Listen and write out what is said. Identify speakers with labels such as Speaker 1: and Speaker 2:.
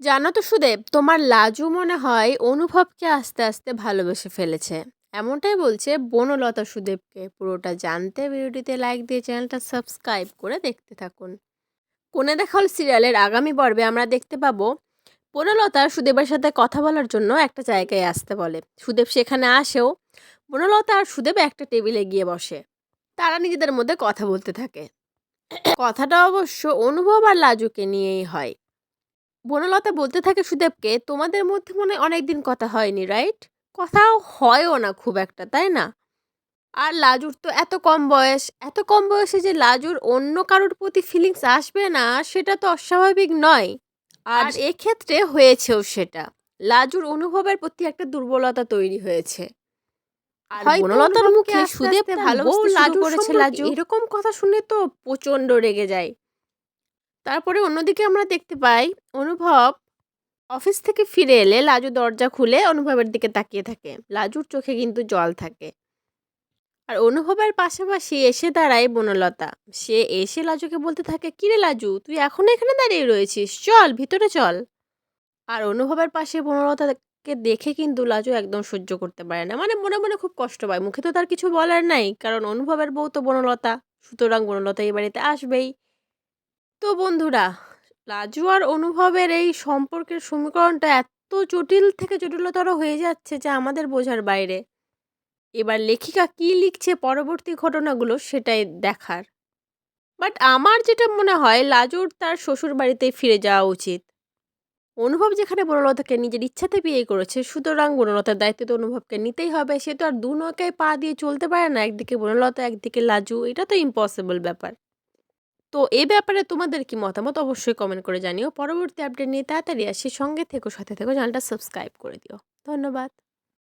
Speaker 1: জানো তো সুদেব, তোমার লাজু মনে হয় অনুভবকে আস্তে আস্তে ভালোবেসে ফেলেছে। এমনটাই বলছে বনলতা সুদেবকে। পুরোটা জানতে ভিডিওটিতে লাইক দিয়ে চ্যানেলটা সাবস্ক্রাইব করে দেখতে থাকুন। কোণে দেখা হল সিরিয়ালের আগামী পর্বে আমরা দেখতে পাবো বনলতা সুদেবের সাথে কথা বলার জন্য একটা জায়গায় আসতে বলে। সুদেব সেখানে আসেও বনলতা আর সুদেব একটা টেবিলে গিয়ে বসে। তারা নিজেদের মধ্যে কথা বলতে থাকে। কথাটা অবশ্য অনুভব আর লাজুকে নিয়েই হয়। বনলতা বলতে থাকে সুদেবকে, তোমাদের মধ্যে মনে হয় অনেকদিন কথা হয়নি, রাইট? কথাও হয়ও না খুব একটা, তাই না? আর লাজুর তো এত কম বয়সে যে লাজুর অন্য কারোর প্রতি ফিলিংস আসবে না, সেটা তো অস্বাভাবিক নয়। আর এক্ষেত্রে হয়েছেও সেটা। লাজুর অনুভবের প্রতি একটা দুর্বলতা তৈরি হয়েছে। আর
Speaker 2: হয়তো
Speaker 1: বনলতার
Speaker 2: অনুভবকে
Speaker 1: মুখে
Speaker 2: আস্তে
Speaker 1: সুদেব
Speaker 2: আস্তে
Speaker 1: তার বউ
Speaker 2: ভালোবাসতে শুরু
Speaker 1: লাজুর
Speaker 2: করেছে
Speaker 1: সম্পর্কে
Speaker 2: লাজু।
Speaker 1: এরকম কথা শুনে তো প্রচণ্ড রেগে যায়। তারপরে অন্যদিকে আমরা দেখতে পাই অনুভব অফিস থেকে ফিরে এলে লাজু দরজা খুলে অনুভবের দিকে তাকিয়ে থাকে। লাজুর চোখে কিন্তু জল থাকে। আর অনুভবের পাশাপাশি এসে দাঁড়ায় বনলতা। সে এসে লাজুকে বলতে থাকে, কিরে লাজু, তুই এখনো এখানে দাঁড়িয়ে রয়েছিস, চল ভিতরে চল। আর অনুভবের পাশে বনলতাকে দেখে কিন্তু লাজু একদম সহ্য করতে পারে না, মানে মনে মনে খুব কষ্ট পায়। মুখে তো তার কিছু বলার নাই, কারণ অনুভবের বউ তো বনলতা, সুতরাং বনলতা এই বাড়িতে আসবেই। তো বন্ধুরা, লাজু আর অনুভবের এই সম্পর্কের সমীকরণটা এত জটিল থেকে জটিলতর হয়ে যাচ্ছে যে আমাদের বোঝার বাইরে। এবার লেখিকা কি লিখছে পরবর্তী ঘটনাগুলো সেটাই দেখার। বাট আমার যেটা মনে হয় লাজুর তার শ্বশুর বাড়িতেই ফিরে যাওয়া উচিত। অনুভব যেখানে বনলতাকে নিজের ইচ্ছাতে বিয়ে করেছে, সুতরাং বনলতার দায়িত্ব তো অনুভবকে নিতেই হবে। সে তো আর দু নৌকায় পা দিয়ে চলতে পারে না, একদিকে বনলতা একদিকে লাজু, এটা তো ইম্পসিবল ব্যাপার। তো এই ব্যাপারে তোমাদের কি মতামত অবশ্যই কমেন্ট করে জানিও। পরবর্তী আপডেট নিয়ে তাড়াতাড়ি আসি, সঙ্গে থেকো, সাথে থেকো, চ্যানেলটা সাবস্ক্রাইব করে দিও। ধন্যবাদ।